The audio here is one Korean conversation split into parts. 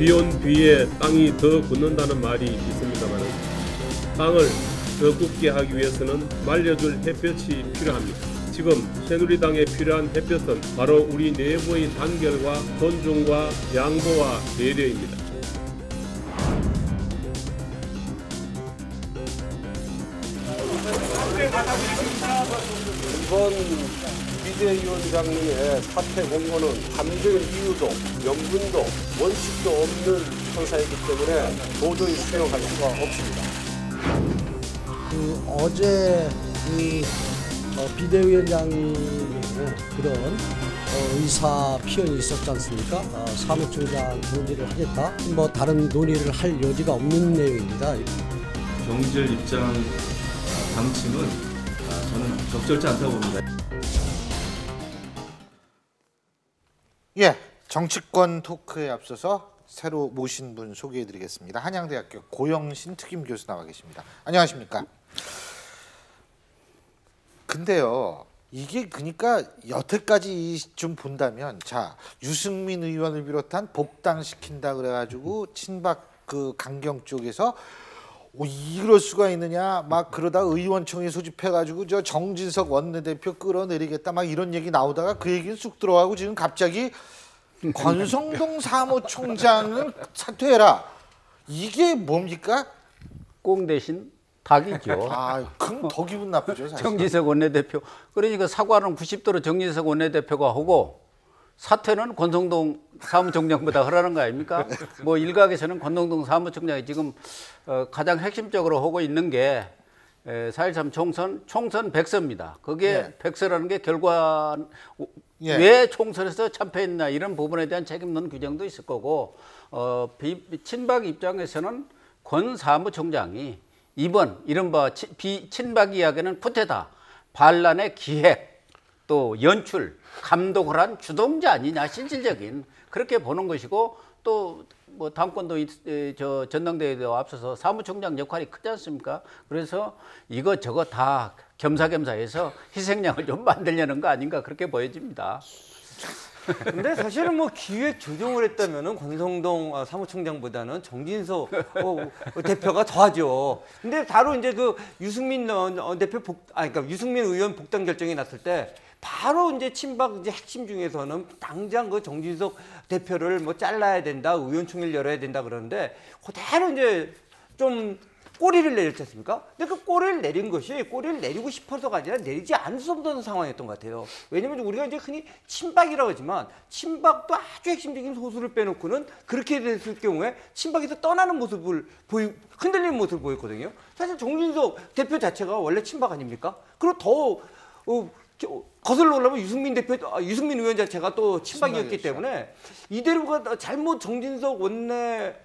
비온 뒤에 땅이 더 굳는다는 말이 있습니다만 땅을 더 굳게 하기 위해서는 말려줄 햇볕이 필요합니다. 지금 새누리당에 필요한 햇볕은 바로 우리 내부의 단결과 존중과 양보와 배려입니다. 이번 비대위원장님의 사퇴 공고는 감정 이유도 명분도 원칙도 없는 처사이기 때문에 도저히 수용할 수가 없습니다. 어제 비대위원장님의 그런 의사 표현이 있었지 않습니까? 사무총장 정지를 하겠다. 다른 논의를 할 여지가 없는 내용입니다. 경질 입장 방침은 저는 적절치 않다고 봅니다. 예, 정치권 토크에 앞서서 새로 모신 분 소개해드리겠습니다. 한양대학교 고영신 특임 교수 나와 계십니다. 안녕하십니까? 근데요, 이게 그러니까 여태까지 좀 본다면, 자, 유승민 의원을 비롯한 복당시킨다 그래가지고 친박 그 강경 쪽에서 이럴 수가 있느냐 막 그러다 의원총회 소집해가지고 저 정진석 원내대표 끌어내리겠다 막 이런 얘기 나오다가 그 얘기는 쑥 들어가고 지금 갑자기 권성동 사무총장은 사퇴해라. 이게 뭡니까? 꽁 대신 닭이죠. 그럼 더 기분 나쁘죠, 사실. 정진석 원내대표. 그러니까 사과는 90도로 정진석 원내대표가 하고 사퇴는 권성동 사무총장보다 하라는 거 아닙니까? 뭐 일각에서는 권성동 사무총장이 지금 가장 핵심적으로 하고 있는 게 4.13 총선 백서입니다. 그게 백서라는 게 결과 왜 총선에서 참패했나 이런 부분에 대한 책임론 규정도 있을 거고 친박 입장에서는 권 사무총장이 이번 이른바 친박 이야기는 쿠데타, 반란의 기획, 또 연출, 감독을 한 주동자 아니냐, 실질적인 그렇게 보는 것이고 또 뭐 당권도 저 전당대회도 앞서서 사무총장 역할이 크지 않습니까? 그래서 이거 저거 다 겸사겸사해서 희생양을 좀 만들려는 거 아닌가 그렇게 보여집니다. 근데 사실은 뭐 기획 조정을 했다면은 권성동 사무총장보다는 정진석 대표가 더하죠. 근데 바로 이제 그 유승민 대표 그러니까 유승민 의원 복당 결정이 났을 때 바로 이제 친박 이제 핵심 중에서는 당장 그 정진석 대표를 뭐 잘라야 된다, 의원총회를 열어야 된다 그러는데 그대로 이제 좀 꼬리를 내렸지 않습니까? 근데 그 꼬리를 내린 것이 꼬리를 내리고 싶어서가 아니라 내리지 않을 수 없는 상황이었던 것 같아요. 왜냐면 우리가 이제 흔히 친박이라고 하지만 친박도 아주 핵심적인 소수를 빼놓고는 그렇게 됐을 경우에 친박에서 떠나는 모습을 흔들리는 모습을 보였거든요. 사실 정진석 대표 자체가 원래 친박 아닙니까? 그리고 더 거슬러 올라면 유승민 의원 자체가 또 친박이었기 때문에 이대로가 잘못 정진석 원내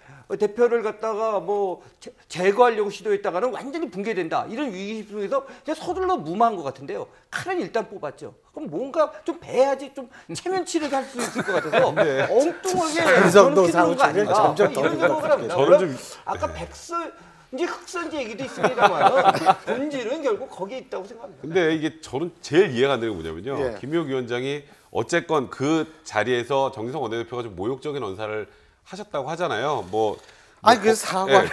대표를 갖다가 뭐 제거하려고 시도했다가는 완전히 붕괴된다. 이런 위기 속에서 서둘러 무마한 것 같은데요. 칼은 일단 뽑았죠. 그럼 뭔가 좀 배야지 좀 체면치를 할 수 있을 것 같아서 엉뚱하게 저는 피드는 거 아닌가. 이런 생각을 합니다. 저는 좀 아까 이제 흑선지 얘기도 있습니다만 본질은 결국 거기에 있다고 생각합니다. 근데 이게 저는 제일 이해가 안 되는 게 뭐냐면요. 김의욱 위원장이 어쨌건 그 자리에서 정진석 원내대표가 좀 모욕적인 언사를 하셨다고 하잖아요. 그래서 사과를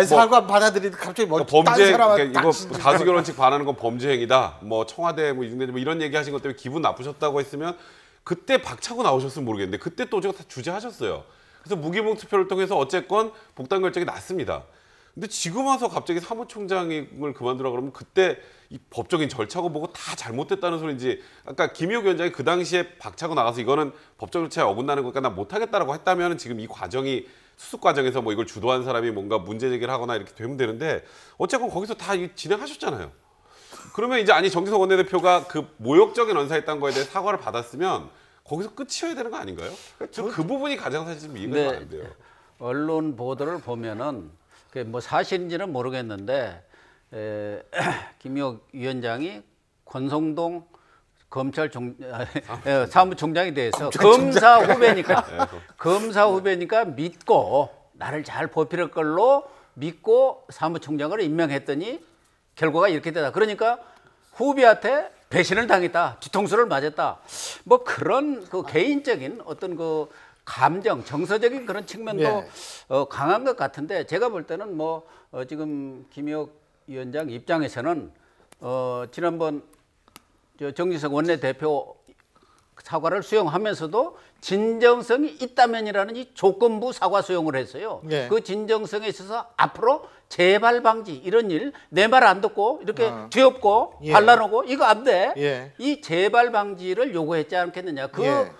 사과 받아들이는데 갑자기 범죄, 이거 다수 결혼식 반하는 건 범죄 행위다. 청와대 이런 얘기 하신 것 때문에 기분 나쁘셨다고 했으면 그때 박차고 나오셨으면 모르겠는데 그때 또 제가 다 주재하셨어요. 그래서 무기명 투표를 통해서 어쨌건 복당 결정이 났습니다. 근데 지금 와서 갑자기 사무총장을 그만두라 그러면 그때 이 법적인 절차고 뭐고 다 잘못됐다는 소리인지 아까 김의욱 위원장이 그 당시에 박차고 나가서 이거는 법적 절차에 어긋나는 거니까 나 못하겠다라고 했다면 지금 이 과정이 수습 과정에서 뭐 이걸 주도한 사람이 뭔가 문제 제기를 하거나 이렇게 되면 되는데 어쨌건 거기서 다 진행하셨잖아요. 그러면 이제 정진석 원내대표가 그 모욕적인 언사했던 거에 대해 사과를 받았으면 거기서 끝이어야 되는 거 아닌가요? 그 부분이 가장 사실 좀 이해가 안 돼요. 언론 보도를 보면은 뭐 사실인지는 모르겠는데 김의욱 위원장이 권성동 사무총장에 대해서 검사 후배니까 믿고 나를 잘 보필할 걸로 믿고 사무총장을 임명했더니 결과가 이렇게 되다. 그러니까 후배한테 배신을 당했다, 뒤통수를 맞았다. 뭐 그런 그 개인적인 어떤 그 감정, 정서적인 그런 측면도 네. 강한 것 같은데 제가 볼 때는 뭐 지금 김혁 위원장 입장에서는 지난번 정진석 원내대표 사과를 수용하면서도 진정성이 있다면이라는 이 조건부 사과 수용을 했어요. 네. 그 진정성에 있어서 앞으로 재발 방지 이런 일 내 말 안 듣고 이렇게 뒤엎고 예. 반란하고 이거 안 돼. 예. 이 재발 방지를 요구했지 않겠느냐. 그 예.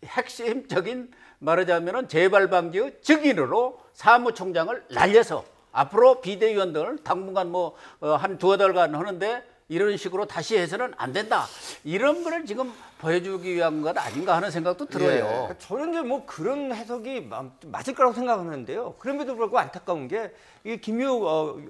핵심적인 말하자면은 재발 방지의 증인으로 사무총장을 날려서 앞으로 비대위원들 당분간 뭐 한 두어 달간 하는데 이런 식으로 다시 해서는 안 된다. 이런 거를 지금 보여주기 위한 것 아닌가 하는 생각도 들어요. 저는 이제 뭐 그런 해석이 맞을 거라고 생각하는데요. 그럼에도 불구하고 안타까운 게 이 김효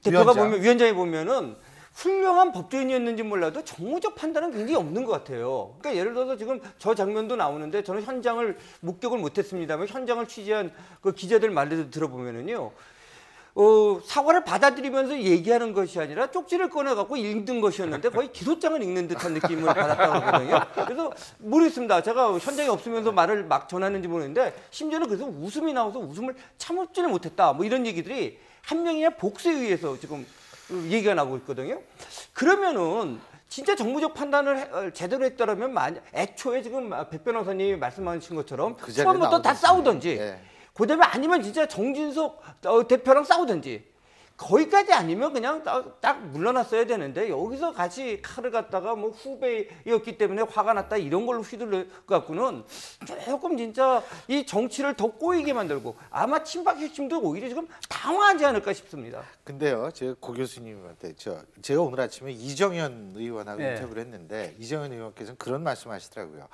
대표가 보면 위원장이 보면은 훌륭한 법조인이었는지 몰라도 정무적 판단은 굉장히 없는 것 같아요. 그러니까 예를 들어서 지금 저 장면도 나오는데 저는 현장을 목격을 못했습니다만 현장을 취재한 그 기자들 말을 들어보면은요. 사과를 받아들이면서 얘기하는 것이 아니라 쪽지를 꺼내갖고 읽는 것이었는데 거의 기소장을 읽는 듯한 느낌을 받았다고 하거든요. 그래서 모르겠습니다. 제가 현장에 없으면서 말을 막 전하는지 모르겠는데 심지어는 그래서 웃음이 나와서 웃음을 참지를 못했다. 뭐 이런 얘기들이 한 명이나 복수에 의해서 지금 얘기가 나오고 있거든요. 그러면은 진짜 정무적 판단을 제대로 했더라면 애초에 지금 백 변호사님이 말씀하신 것처럼 그 자리에 처음부터 다 나오겠지. 싸우든지 예. 그다음에 아니면 진짜 정진석 대표랑 싸우든지 거기까지 아니면 그냥 딱 물러났어야 되는데 여기서 같이 칼을 갖다가 뭐 후배였기 때문에 화가 났다 이런 걸로 휘둘러 갖고는 조금 진짜 이 정치를 더 꼬이게 만들고 아마 친박 핵심도 오히려 지금 당황하지 않을까 싶습니다. 근데요, 제가 고 교수님한테 제가 오늘 아침에 이정현 의원하고 네. 인터뷰를 했는데 이정현 의원께서는 그런 말씀하시더라고요.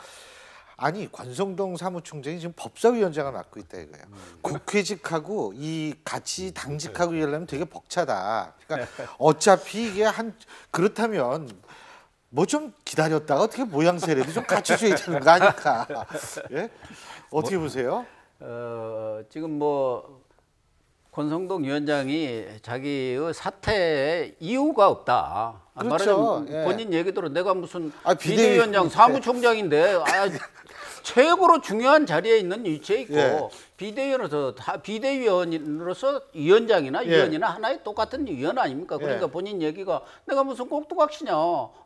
아니 권성동 사무총장이 지금 법사위원장을 맡고 있다 이거예요. 국회직하고 이 같이 당직하고 이러려면 되게 벅차다. 그러니까 어차피 이게 그렇다면 뭐 좀 기다렸다가 어떻게 모양새라도 좀 갖춰줘야 되는 거 아닐까? 예? 어떻게 보세요? 지금 뭐 권성동 위원장이 자기의 사퇴에 이유가 없다. 그렇죠. 말하자면 예. 본인 얘기대로 내가 무슨 비대위원장. 비대위원장 사무총장인데 최고로 중요한 자리에 있는 위치에 있고 예. 비대위원으로서 위원장이나 예. 위원이나 하나의 똑같은 위원 아닙니까? 그러니까 예. 본인 얘기가 내가 무슨 꼭두각시냐?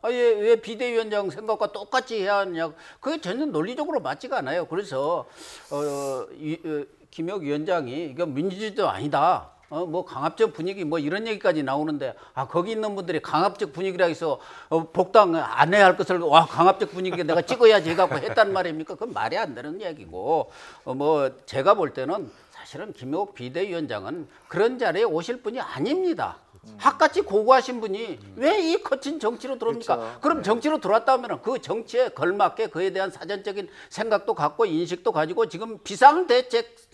왜 비대위원장 생각과 똑같이 해야 하느냐? 그게 전혀 논리적으로 맞지가 않아요. 그래서 김혁 위원장이 이거 민주주의도 아니다. 뭐 강압적 분위기 뭐 이런 얘기까지 나오는데 거기 있는 분들이 강압적 분위기라 해서 복당 안 해야 할 것을 강압적 분위기 내가 찍어야지 해갖고 했단 말입니까? 그건 말이 안 되는 얘기고 뭐 제가 볼 때는 사실은 김혁 비대위원장은 그런 자리에 오실 분이 아닙니다. 학같이 고고하신 분이 왜 이 거친 정치로 들어옵니까? 그렇죠. 그럼 정치로 들어왔다면 그 정치에 걸맞게 그에 대한 사전적인 생각도 갖고 인식도 가지고 지금 비상대책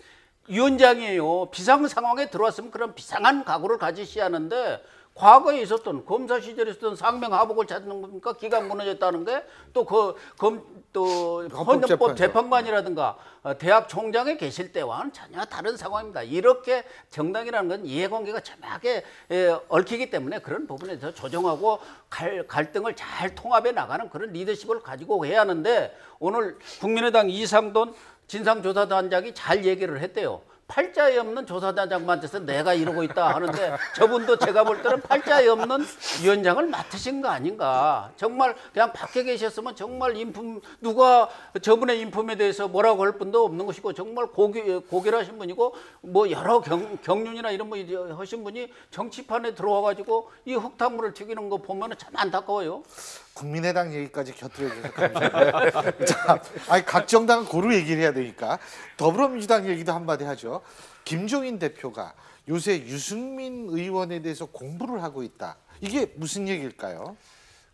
위원장이에요. 비상 상황에 들어왔으면 그런 비상한 각오를 가지셔야 하는데 과거에 있었던 검사 시절에 있었던 상명하복을 찾는 겁니까? 기가 무너졌다는 게 또 헌법재판소 재판관이라든가 대학 총장에 계실 때와는 전혀 다른 상황입니다. 이렇게 정당이라는 건 이해관계가 정확하게 얽히기 때문에 그런 부분에 대해서 조정하고 갈등을 잘 통합해 나가는 그런 리더십을 가지고 해야 하는데 오늘 국민의당 이상돈 진상조사단장이 잘 얘기를 했대요. 팔자에 없는 조사단장한테서 내가 이러고 있다 하는데 저분도 제가 볼 때는 팔자에 없는 위원장을 맡으신 거 아닌가. 정말 그냥 밖에 계셨으면 정말 누가 저분의 인품에 대해서 뭐라고 할 분도 없는 것이고 정말 고결하신 분이고 뭐 여러 경륜이나 이런 분 하신 분이 정치판에 들어와가지고 이 흙탕물을 튀기는 거 보면 참 안타까워요. 국민의당 얘기까지 곁들여 주셔서 감사합니다. 자, 각 정당은 고루 얘기를 해야 되니까 더불어민주당 얘기도 한마디 하죠. 김종인 대표가 요새 유승민 의원에 대해서 공부를 하고 있다. 이게 무슨 얘기일까요?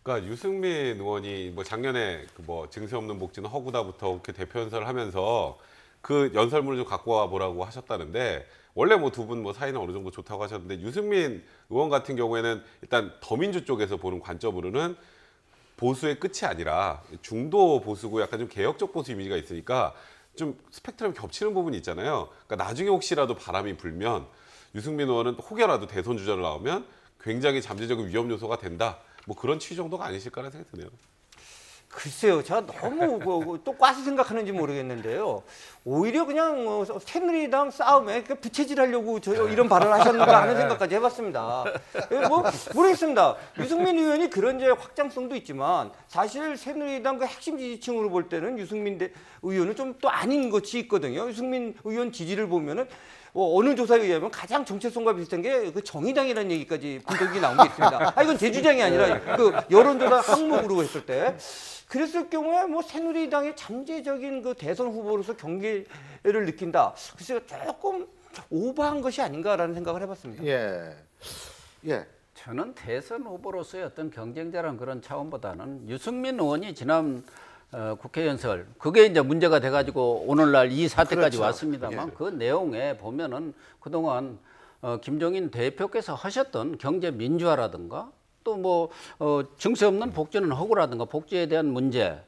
그러니까 유승민 의원이 뭐 작년에 뭐 증세 없는 복지는 허구다부터 이렇게 대표 연설을 하면서 그 연설문을 좀 갖고 와 보라고 하셨다는데 원래 뭐 두 분 뭐 사이는 어느 정도 좋다고 하셨는데 유승민 의원 같은 경우에는 일단 더민주 쪽에서 보는 관점으로는 보수의 끝이 아니라 중도 보수고 약간 좀 개혁적 보수 이미지가 있으니까 좀 스펙트럼이 겹치는 부분이 있잖아요. 그러니까 나중에 혹시라도 바람이 불면 유승민 의원은 혹여라도 대선 주자로 나오면 굉장히 잠재적인 위험 요소가 된다. 뭐 그런 취지 정도가 아니실까라는 생각이 드네요. 글쎄요, 제가 너무 또 꽈서 생각하는지 모르겠는데요. 오히려 그냥 새누리당 싸움에 부채질하려고 이런 발언을 하셨는가 하는 생각까지 해봤습니다. 뭐 모르겠습니다. 유승민 의원이 그런 이제 확장성도 있지만 사실 새누리당 그 핵심 지지층으로 볼 때는 유승민 의원은 좀 또 아닌 것이 있거든요. 유승민 의원 지지를 보면은 어느 조사에 의하면 가장 정체성과 비슷한 게 그 정의당이라는 얘기까지 분석이 나온 게 있습니다. 이건 제 주장이 아니라 그 여론조사 항목으로 했을 때. 그랬을 경우에 뭐 새누리당의 잠재적인 그 대선 후보로서 경계를 느낀다. 글쎄요, 조금 오버한 것이 아닌가라는 생각을 해봤습니다. 예. 예. 저는 대선 후보로서의 어떤 경쟁자라는 그런 차원보다는 유승민 의원이 지난 국회 연설 그게 이제 문제가 돼가지고 오늘날 이 사태까지 그렇죠. 왔습니다만 예. 그 내용에 보면은 그동안 김종인 대표께서 하셨던 경제 민주화라든가 또 뭐 증세 없는 복지는 허구라든가 복지에 대한 문제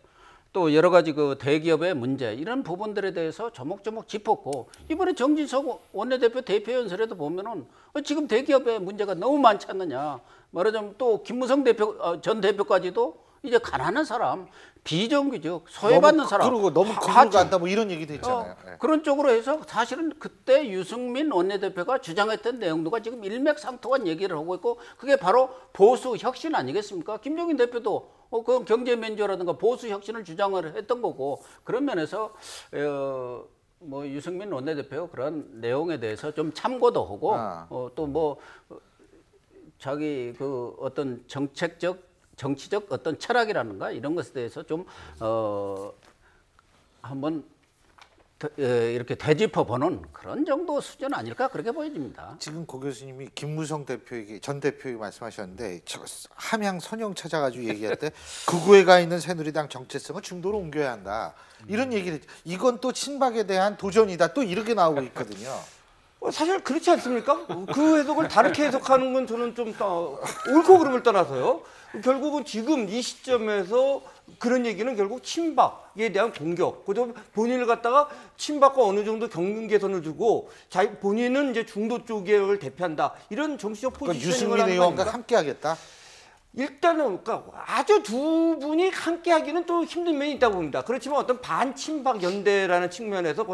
또 여러 가지 그 대기업의 문제 이런 부분들에 대해서 조목조목 짚었고 이번에 정진석 원내대표 대표 연설에도 보면은 지금 대기업의 문제가 너무 많지 않느냐 말하자면 또 김무성 대표 전 대표까지도 이제 가난한 사람 비정규직 소외받는 사람 그리고 너무 거꾸로 간다 뭐 이런 얘기도 했잖아요. 예. 그런 쪽으로 해서 사실은 그때 유승민 원내대표가 주장했던 내용도가 지금 일맥상통한 얘기를 하고 있고 그게 바로 보수 혁신 아니겠습니까? 김종인 대표도 그 경제 민주화라든가 보수 혁신을 주장을 했던 거고 그런 면에서 뭐 유승민 원내대표 그런 내용에 대해서 좀 참고도 하고 또 뭐 자기 그 어떤 정치적 어떤 철학이라는가 이런 것에 대해서 좀 한번 이렇게 되짚어 보는 그런 정도 수준 아닐까 그렇게 보여집니다. 지금 고 교수님이 김무성 대표에게 전 대표에게 말씀하셨는데 함양 선영 찾아가지고 얘기할 때 극우에 가 있는 새누리당 정체성을 중도로 옮겨야 한다 이런 얘기를 이건 또 친박에 대한 도전이다 또 이렇게 나오고 있거든요. 사실 그렇지 않습니까? 그 해석을 다르게 해석하는 건 저는 좀 옳고 그름을 떠나서요. 결국은 지금 이 시점에서 그런 얘기는 결국 친박에 대한 공격. 그죠? 본인을 갖다가 친박과 어느 정도 경륜 개선을 주고 본인은 이제 중도 쪽을 대표한다. 이런 정치적 포지셔닝을 유승민 하는 거 의원과 아닙니까? 함께하겠다. 일단은 그러니까 아주 두 분이 함께하기는 또 힘든 면이 있다고 봅니다. 그렇지만 어떤 반친박 연대라는 측면에서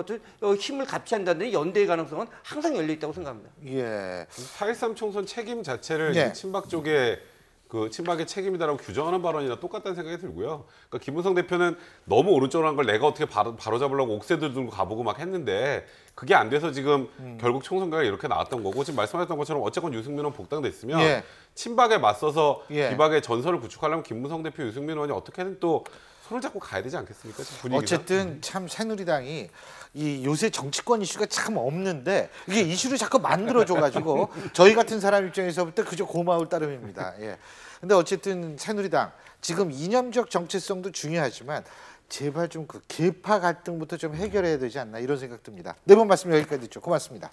힘을 같이한다는 연대의 가능성은 항상 열려 있다고 생각합니다. 예. 4.13 총선 책임 자체를 예. 친박 쪽에 그 친박의 책임이다라고 규정하는 발언이나 똑같다는 생각이 들고요. 그러니까 김무성 대표는 너무 오른쪽으로 한 걸 내가 어떻게 바로잡으려고 옥새도 들고 가보고 막 했는데 그게 안 돼서 지금 결국 총선 결과가 이렇게 나왔던 거고 지금 말씀하셨던 것처럼 어쨌건 유승민은 복당됐으면 예. 친박에 맞서서 예. 비박의 전선을 구축하려면 김무성 대표, 유승민 의원이 어떻게든 또 손을 잡고 가야 되지 않겠습니까? 지금 분위기가. 어쨌든 참 새누리당이 이 요새 정치권 이슈가 참 없는데 이게 이슈를 자꾸 만들어줘가지고 저희 같은 사람 입장에서부터 그저 고마울 따름입니다. 예. 근데 어쨌든 새누리당 지금 이념적 정체성도 중요하지만 제발 좀 그 계파 갈등부터 좀 해결해야 되지 않나 이런 생각 듭니다. 네 번 말씀 여기까지 듣죠. 고맙습니다.